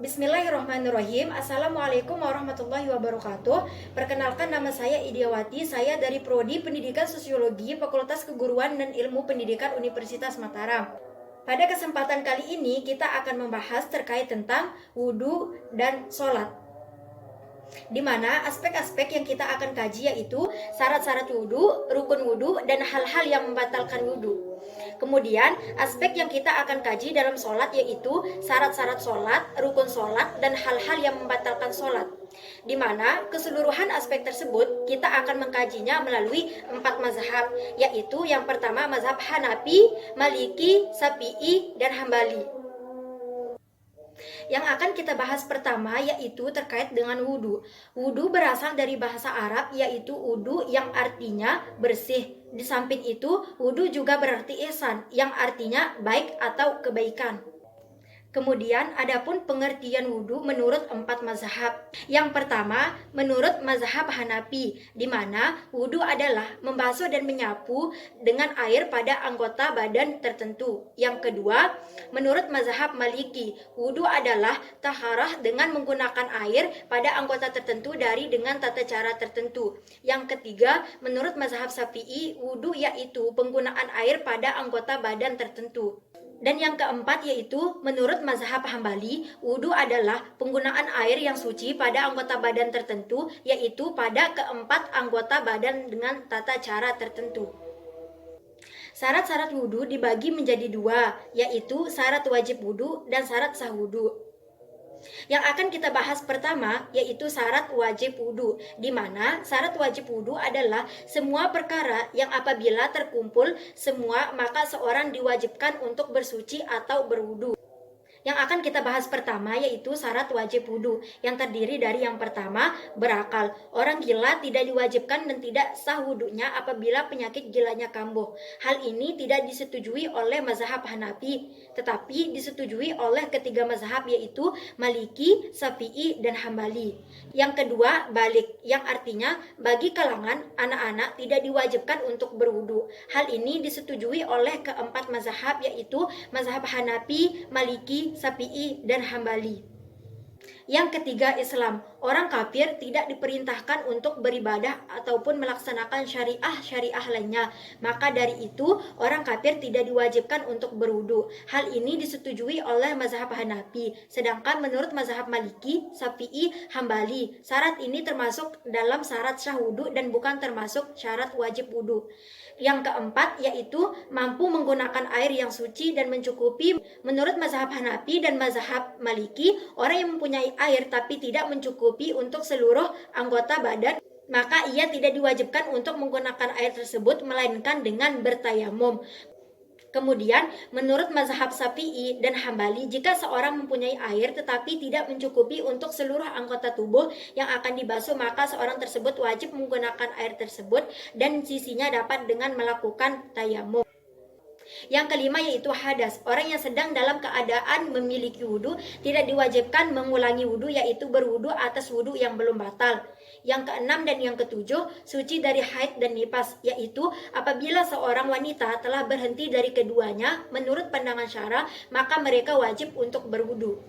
Bismillahirrahmanirrahim. Assalamualaikum warahmatullahi wabarakatuh. Perkenalkan, nama saya Idiawati. Saya dari Prodi Pendidikan Sosiologi Fakultas Keguruan dan Ilmu Pendidikan Universitas Mataram. Pada kesempatan kali ini kita akan membahas terkait tentang wudhu dan sholat, di mana aspek-aspek yang kita akan kaji yaitu syarat-syarat wudhu, rukun wudhu, dan hal-hal yang membatalkan wudhu. Kemudian aspek yang kita akan kaji dalam sholat yaitu syarat-syarat sholat, rukun sholat, dan hal-hal yang membatalkan sholat, di mana keseluruhan aspek tersebut kita akan mengkajinya melalui 4 mazhab, yaitu yang pertama mazhab Hanafi, Maliki, Syafi'i, dan Hambali. Yang akan kita bahas pertama yaitu terkait dengan wudhu. Wudhu berasal dari bahasa Arab yaitu wudhu yang artinya bersih. Di samping itu, wudhu juga berarti ihsan yang artinya baik atau kebaikan. Kemudian adapun pengertian wudhu menurut 4 mazhab. Yang pertama, menurut mazhab Hanafi, di mana wudhu adalah membasuh dan menyapu dengan air pada anggota badan tertentu. Yang kedua, menurut mazhab Maliki, wudhu adalah taharah dengan menggunakan air pada anggota tertentu dengan tata cara tertentu. Yang ketiga, menurut mazhab Syafi'i, wudhu yaitu penggunaan air pada anggota badan tertentu. Dan yang keempat yaitu menurut mazhab Hambali, wudhu adalah penggunaan air yang suci pada anggota badan tertentu, yaitu pada keempat anggota badan dengan tata cara tertentu. Syarat-syarat wudhu dibagi menjadi 2, yaitu syarat wajib wudhu dan syarat sah wudhu. Yang akan kita bahas pertama yaitu syarat wajib wudhu, di mana syarat wajib wudhu adalah semua perkara yang apabila terkumpul semua maka seorang diwajibkan untuk bersuci atau berwudhu. Yang akan kita bahas pertama yaitu syarat wajib wudhu, yang terdiri dari yang pertama, berakal. Orang gila tidak diwajibkan dan tidak sah wudhunya apabila penyakit gilanya kambuh. Hal ini tidak disetujui oleh mazhab Hanafi, tetapi disetujui oleh ketiga mazhab yaitu Maliki, Syafi'i, dan Hambali. Yang kedua, balik, yang artinya bagi kalangan anak-anak tidak diwajibkan untuk berwudhu. Hal ini disetujui oleh keempat mazhab yaitu mazhab Hanafi, Maliki, Syafi'i, dan Hambali. Yang ketiga, Islam. Orang kafir tidak diperintahkan untuk beribadah ataupun melaksanakan syariah lainnya. Maka dari itu, orang kafir tidak diwajibkan untuk berwudu. Hal ini disetujui oleh mazhab Hanafi. Sedangkan menurut mazhab Maliki, Syafi'i, Hambali, syarat ini termasuk dalam syarat sah wudu dan bukan termasuk syarat wajib wudu. Yang keempat yaitu mampu menggunakan air yang suci dan mencukupi. Menurut mazhab Hanafi dan mazhab Maliki, orang yang mempunyai air tapi tidak mencukupi untuk seluruh anggota badan, maka ia tidak diwajibkan untuk menggunakan air tersebut melainkan dengan bertayamum. Kemudian, menurut mazhab Syafi'i dan Hambali, jika seorang mempunyai air tetapi tidak mencukupi untuk seluruh anggota tubuh yang akan dibasuh, maka seorang tersebut wajib menggunakan air tersebut dan sisinya dapat dengan melakukan tayamum. Yang kelima yaitu hadas. Orang yang sedang dalam keadaan memiliki wudhu tidak diwajibkan mengulangi wudhu, yaitu berwudhu atas wudhu yang belum batal. Yang keenam dan yang ketujuh, suci dari haid dan nifas, yaitu apabila seorang wanita telah berhenti dari keduanya menurut pandangan syara, maka mereka wajib untuk berwudhu.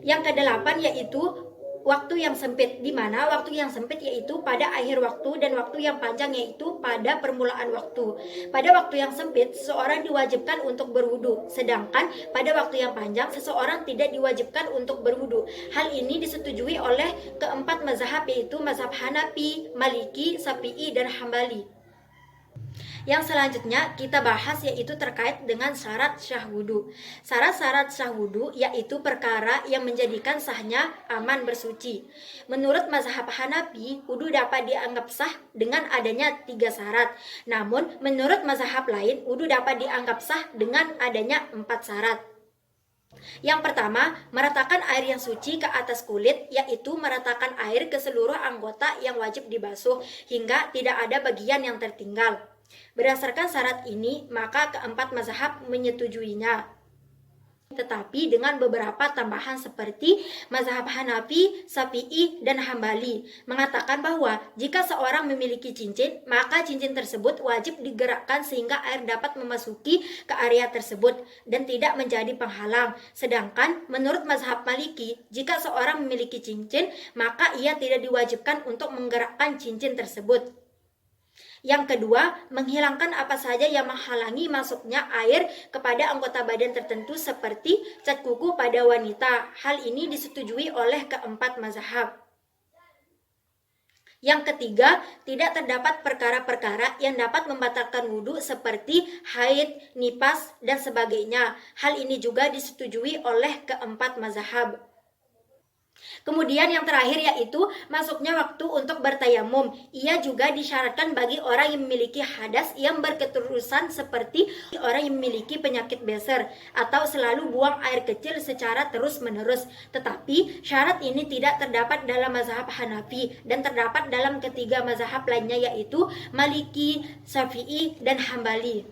Yang kedelapan yaitu waktu yang sempit, di mana waktu yang sempit yaitu pada akhir waktu dan waktu yang panjang yaitu pada permulaan waktu. Pada waktu yang sempit, seseorang diwajibkan untuk berwudu, sedangkan pada waktu yang panjang, seseorang tidak diwajibkan untuk berwudu. Hal ini disetujui oleh keempat mazhab yaitu mazhab Hanafi, Maliki, Syafi'i, dan Hambali. Yang selanjutnya kita bahas yaitu terkait dengan syarat sah wudu. Syarat-syarat sah wudu yaitu perkara yang menjadikan sahnya aman bersuci. Menurut mazhab Hanafi, wudu dapat dianggap sah dengan adanya 3 syarat. Namun menurut mazhab lain, wudu dapat dianggap sah dengan adanya 4 syarat. Yang pertama, meratakan air yang suci ke atas kulit, yaitu meratakan air ke seluruh anggota yang wajib dibasuh hingga tidak ada bagian yang tertinggal. Berdasarkan syarat ini, maka keempat mazhab menyetujuinya. tetapi dengan beberapa tambahan seperti mazhab Hanafi, Syafi'i, dan Hambali mengatakan bahwa jika seorang memiliki cincin, maka cincin tersebut wajib digerakkan sehingga air dapat memasuki ke area tersebut dan tidak menjadi penghalang. Sedangkan menurut mazhab Maliki, jika seorang memiliki cincin, maka ia tidak diwajibkan untuk menggerakkan cincin tersebut. Yang kedua, menghilangkan apa saja yang menghalangi masuknya air kepada anggota badan tertentu seperti cat kuku pada wanita. Hal ini disetujui oleh keempat mazhab. Yang ketiga, tidak terdapat perkara-perkara yang dapat membatalkan wudhu seperti haid, nifas, dan sebagainya. Hal ini juga disetujui oleh keempat mazhab. Kemudian yang terakhir yaitu masuknya waktu untuk bertayamum. Ia juga disyaratkan bagi orang yang memiliki hadas yang berketerusan seperti orang yang memiliki penyakit beser atau selalu buang air kecil secara terus-menerus. Tetapi syarat ini tidak terdapat dalam mazhab Hanafi dan terdapat dalam ketiga mazhab lainnya yaitu Maliki, Syafi'i, dan Hambali.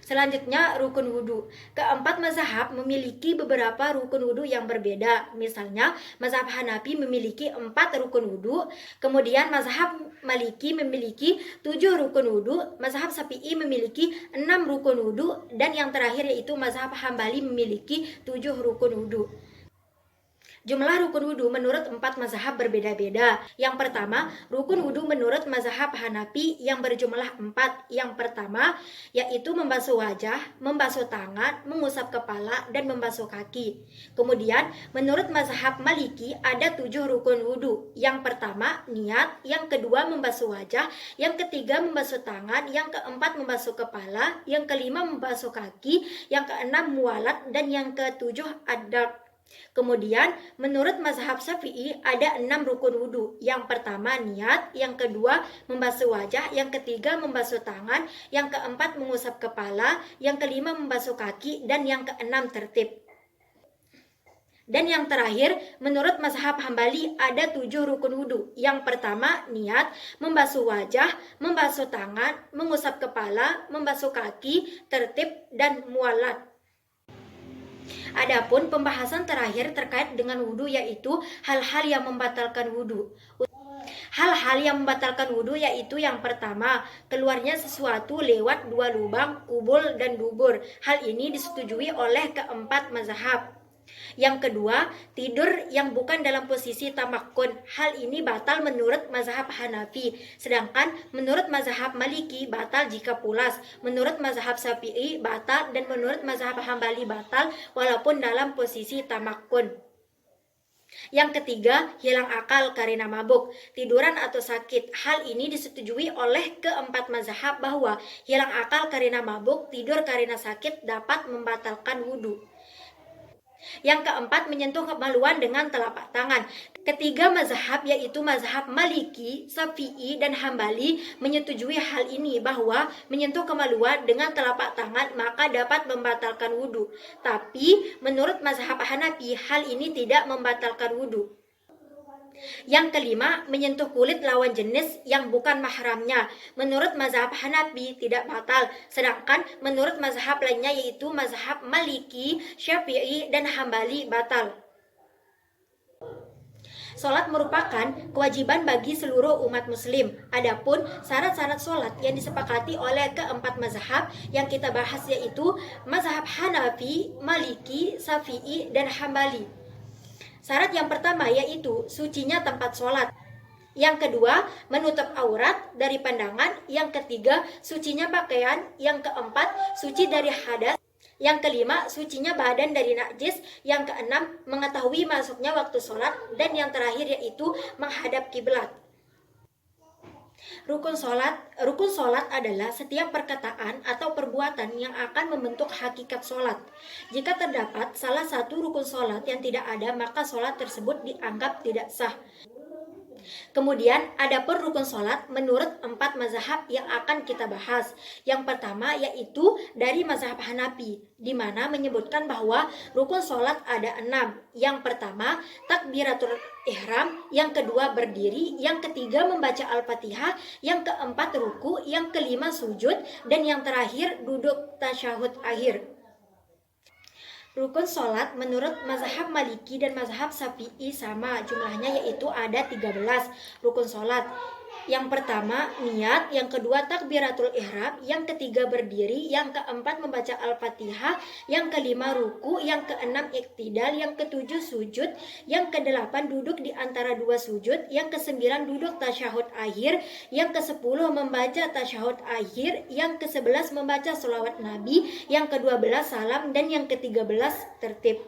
Selanjutnya, rukun wudhu. Keempat mazhab memiliki beberapa rukun wudhu yang berbeda. Misalnya, mazhab Hanafi memiliki 4 rukun wudhu, kemudian mazhab Maliki memiliki 7 rukun wudhu, mazhab Syafi'i memiliki 6 rukun wudhu, dan yang terakhir yaitu mazhab Hambali memiliki 7 rukun wudhu. Jumlah rukun wudhu menurut 4 mazhab berbeda-beda. Yang pertama, rukun wudhu menurut mazhab Hanafi yang berjumlah 4. Yang pertama, yaitu membasuh wajah, membasuh tangan, mengusap kepala, dan membasuh kaki. Kemudian, menurut mazhab Maliki ada 7 rukun wudhu. Yang pertama, niat. Yang kedua, membasuh wajah. Yang ketiga, membasuh tangan. Yang keempat, membasuh kepala. Yang kelima, membasuh kaki. Yang keenam, mualat. Dan yang ketujuh, adab. Kemudian, menurut mazhab Syafi'i ada 6 rukun wudhu. Yang pertama niat, yang kedua membasuh wajah, yang ketiga membasuh tangan, yang keempat mengusap kepala, yang kelima membasuh kaki, dan yang keenam tertib. Dan yang terakhir, menurut mazhab Hambali ada 7 rukun wudhu. Yang pertama niat, membasuh wajah, membasuh tangan, mengusap kepala, membasuh kaki, tertib, dan mualat. Adapun pembahasan terakhir terkait dengan wudhu yaitu hal-hal yang membatalkan wudhu. Hal-hal yang membatalkan wudhu yaitu yang pertama, keluarnya sesuatu lewat 2 lubang, kubul, dan dubur. Hal ini disetujui oleh keempat mazhab. Yang kedua, tidur yang bukan dalam posisi tamakkun. Hal ini batal menurut mazhab Hanafi. Sedangkan menurut mazhab Maliki batal jika pulas. Menurut mazhab Syafi'i batal dan menurut mazhab Hambali batal walaupun dalam posisi tamakkun. Yang ketiga, hilang akal karena mabuk, tiduran atau sakit. Hal ini disetujui oleh keempat mazhab bahwa hilang akal karena mabuk, tidur karena sakit dapat membatalkan wudhu. Yang keempat, menyentuh kemaluan dengan telapak tangan. Ketiga mazhab yaitu mazhab Maliki, Syafi'i, dan Hambali menyetujui hal ini bahwa menyentuh kemaluan dengan telapak tangan maka dapat membatalkan wudhu. Tapi menurut mazhab Hanafi hal ini tidak membatalkan wudhu. Yang kelima, menyentuh kulit lawan jenis yang bukan mahramnya. Menurut mazhab Hanafi tidak batal, sedangkan menurut mazhab lainnya yaitu mazhab Maliki, Syafi'i, dan Hambali batal. Salat merupakan kewajiban bagi seluruh umat muslim. Adapun syarat-syarat salat yang disepakati oleh keempat mazhab yang kita bahas yaitu mazhab Hanafi, Maliki, Syafi'i, dan Hambali. Syarat yang pertama yaitu sucinya tempat sholat. Yang kedua, menutup aurat dari pandangan. Yang ketiga, sucinya pakaian. Yang keempat, suci dari hadas. Yang kelima, sucinya badan dari najis. Yang keenam, mengetahui masuknya waktu sholat. Dan yang terakhir yaitu menghadap kiblat. Rukun sholat adalah setiap perkataan atau perbuatan yang akan membentuk hakikat sholat. Jika terdapat salah satu rukun sholat yang tidak ada, maka sholat tersebut dianggap tidak sah. Kemudian adapun rukun sholat menurut 4 mazhab yang akan kita bahas. Yang pertama yaitu dari mazhab Hanafi, di mana menyebutkan bahwa rukun sholat ada 6. Yang pertama takbiratul ihram, yang kedua berdiri, yang ketiga membaca al-fatihah, yang keempat ruku, yang kelima sujud, dan yang terakhir duduk tasyahud akhir. Rukun sholat menurut mazhab Maliki dan mazhab Syafi'i sama, jumlahnya yaitu ada 13 rukun sholat. Yang pertama niat, yang kedua takbiratul ihram, yang ketiga berdiri, yang keempat membaca Al-Fatihah, yang kelima ruku, yang keenam iktidal, yang ketujuh sujud, yang kedelapan duduk di antara dua sujud, yang kesembilan duduk tasyahud akhir, yang kesepuluh membaca tasyahud akhir, yang kesebelas membaca sholawat Nabi, yang kedua belas salam, dan yang ketiga belas tertib.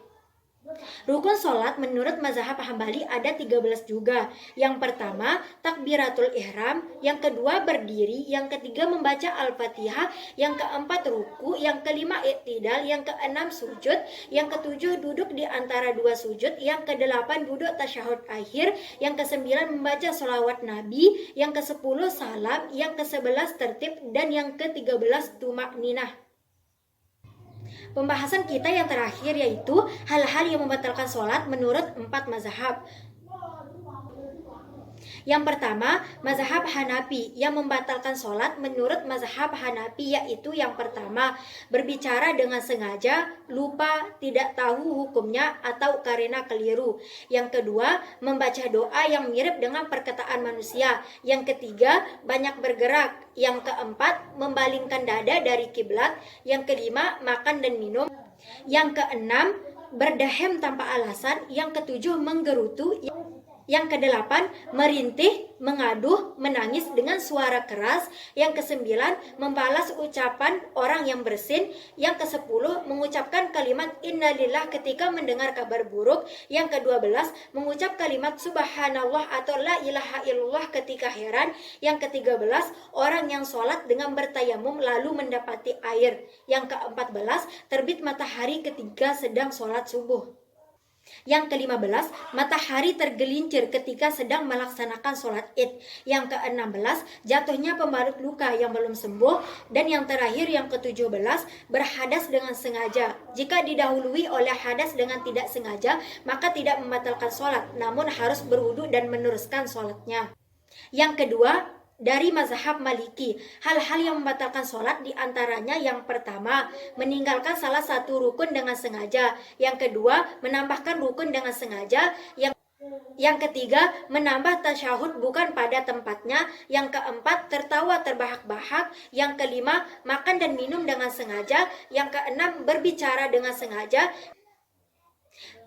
Rukun sholat menurut mazhab Hambali ada 13 juga. Yang pertama takbiratul ihram, yang kedua berdiri, yang ketiga membaca Al-Fatihah, yang keempat ruku, yang kelima iktidal, yang keenam sujud, yang ketujuh duduk di antara dua sujud, yang kedelapan duduk tasyahud akhir, yang kesembilan membaca sholawat Nabi, yang kesepuluh salam, yang kesebelas tertib, dan yang ke-13 tumak ninah. Pembahasan kita yang terakhir yaitu hal-hal yang membatalkan sholat menurut 4 mazhab. Yang pertama, mazhab Hanafi. Yang membatalkan sholat menurut mazhab Hanafi yaitu yang pertama, berbicara dengan sengaja, lupa, tidak tahu hukumnya, atau karena keliru. Yang kedua, membaca doa yang mirip dengan perkataan manusia. Yang ketiga, banyak bergerak. Yang keempat, membalingkan dada dari kiblat. Yang kelima, makan dan minum. Yang keenam, berdahem tanpa alasan. Yang ketujuh, menggerutu. Yang kedelapan, merintih, mengaduh, menangis dengan suara keras. Yang kesembilan, membalas ucapan orang yang bersin. Yang kesepuluh, mengucapkan kalimat innalillah ketika mendengar kabar buruk. Yang ke-12, mengucap kalimat subhanallah atau la ilaha illallah ketika heran. Yang ke-13, orang yang sholat dengan bertayamum lalu mendapati air. Yang ke-14, terbit matahari ketika sedang sholat subuh. Yang ke-15, matahari tergelincir ketika sedang melaksanakan sholat id. Yang ke-16, jatuhnya pembalut luka yang belum sembuh. Dan yang terakhir, yang ke-17, berhadas dengan sengaja. Jika didahului oleh hadas dengan tidak sengaja, maka tidak membatalkan sholat, namun harus berwudu dan meneruskan sholatnya. Yang kedua, dari mazhab Maliki, hal-hal yang membatalkan sholat diantaranya yang pertama, meninggalkan salah satu rukun dengan sengaja. Yang kedua, menambahkan rukun dengan sengaja. Yang ketiga, menambah tasyahud bukan pada tempatnya. Yang keempat, tertawa terbahak-bahak. Yang kelima, makan dan minum dengan sengaja. Yang keenam, berbicara dengan sengaja.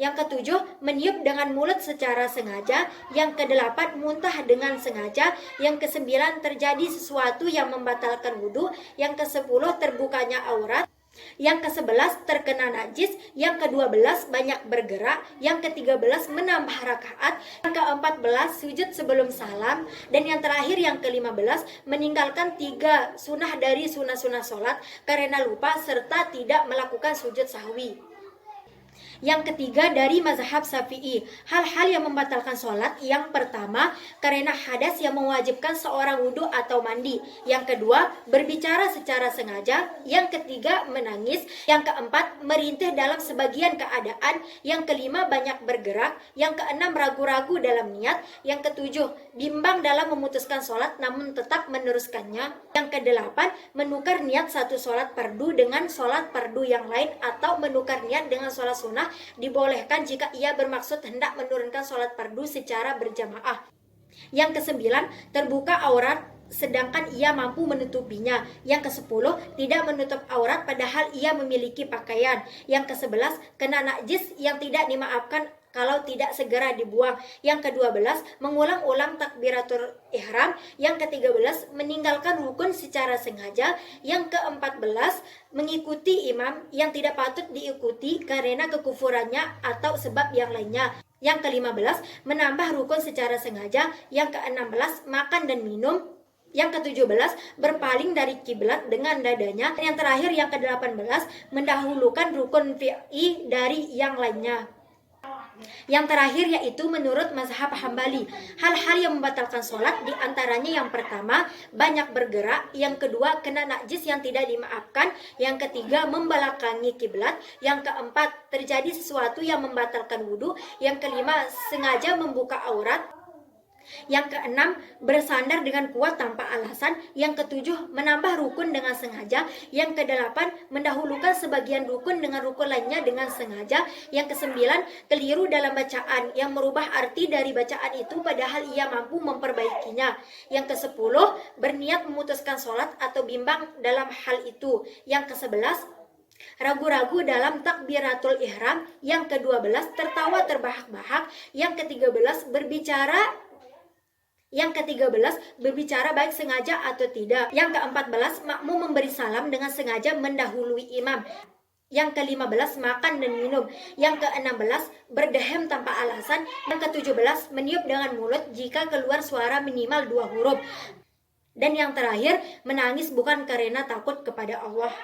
Yang ketujuh, meniup dengan mulut secara sengaja. Yang kedelapan, muntah dengan sengaja. Yang kesembilan, terjadi sesuatu yang membatalkan wudhu. Yang kesepuluh, terbukanya aurat. Yang ke-11, terkena najis. Yang ke-12, banyak bergerak. Yang ke-13, menambah rakaat. Yang ke-14, sujud sebelum salam. Dan yang terakhir, yang ke-15, meninggalkan 3 sunnah dari sunnah-sunnah sholat karena lupa serta tidak melakukan sujud sahwi. Yang ketiga, dari mazhab Syafi'i, hal-hal yang membatalkan sholat. Yang pertama, karena hadas yang mewajibkan seorang wudhu atau mandi. Yang kedua, berbicara secara sengaja. Yang ketiga, menangis. Yang keempat, merintih dalam sebagian keadaan. Yang kelima, banyak bergerak. Yang keenam, ragu-ragu dalam niat. Yang ketujuh, bimbang dalam memutuskan sholat namun tetap meneruskannya. Yang kedelapan, menukar niat satu sholat fardu dengan sholat fardu yang lain, atau menukar niat dengan sholat sunnah dibolehkan jika ia bermaksud hendak menurunkan sholat fardu secara berjamaah. Yang ke-9, terbuka aurat sedangkan ia mampu menutupinya. Yang ke-10, tidak menutup aurat padahal ia memiliki pakaian. Yang ke-11, kena najis yang tidak dimaafkan kalau tidak segera dibuang. Yang ke-12, mengulang-ulang takbiratul ihram. Yang ke-13, meninggalkan rukun secara sengaja. Yang ke-14, mengikuti imam yang tidak patut diikuti karena kekufurannya atau sebab yang lainnya. Yang ke-15, menambah rukun secara sengaja. Yang ke-16, makan dan minum. Yang ke-17, berpaling dari kiblat dengan dadanya. Yang terakhir, yang ke-18, mendahulukan rukun fi'i dari yang lainnya. Yang terakhir yaitu menurut mazhab Hambali, hal-hal yang membatalkan sholat diantaranya yang pertama, banyak bergerak. Yang kedua, kena najis yang tidak dimaafkan. Yang ketiga, membelakangi kiblat. Yang keempat, terjadi sesuatu yang membatalkan wudhu. Yang kelima, sengaja membuka aurat. Yang keenam, bersandar dengan kuat tanpa alasan. Yang ketujuh, menambah rukun dengan sengaja. Yang kedelapan, mendahulukan sebagian rukun dengan rukun lainnya dengan sengaja. Yang kesembilan, keliru dalam bacaan yang merubah arti dari bacaan itu padahal ia mampu memperbaikinya. Yang kesepuluh, berniat memutuskan sholat atau bimbang dalam hal itu. Yang kesebelas, ragu-ragu dalam takbiratul ihram. Yang ke-12, tertawa terbahak-bahak. Yang ke-13, berbicara baik sengaja atau tidak. Yang ke-14, makmum memberi salam dengan sengaja mendahului imam. Yang ke-15, makan dan minum. Yang ke-16, berdehem tanpa alasan. Yang ke-17, meniup dengan mulut jika keluar suara minimal 2 huruf. Dan yang terakhir, menangis bukan karena takut kepada Allah.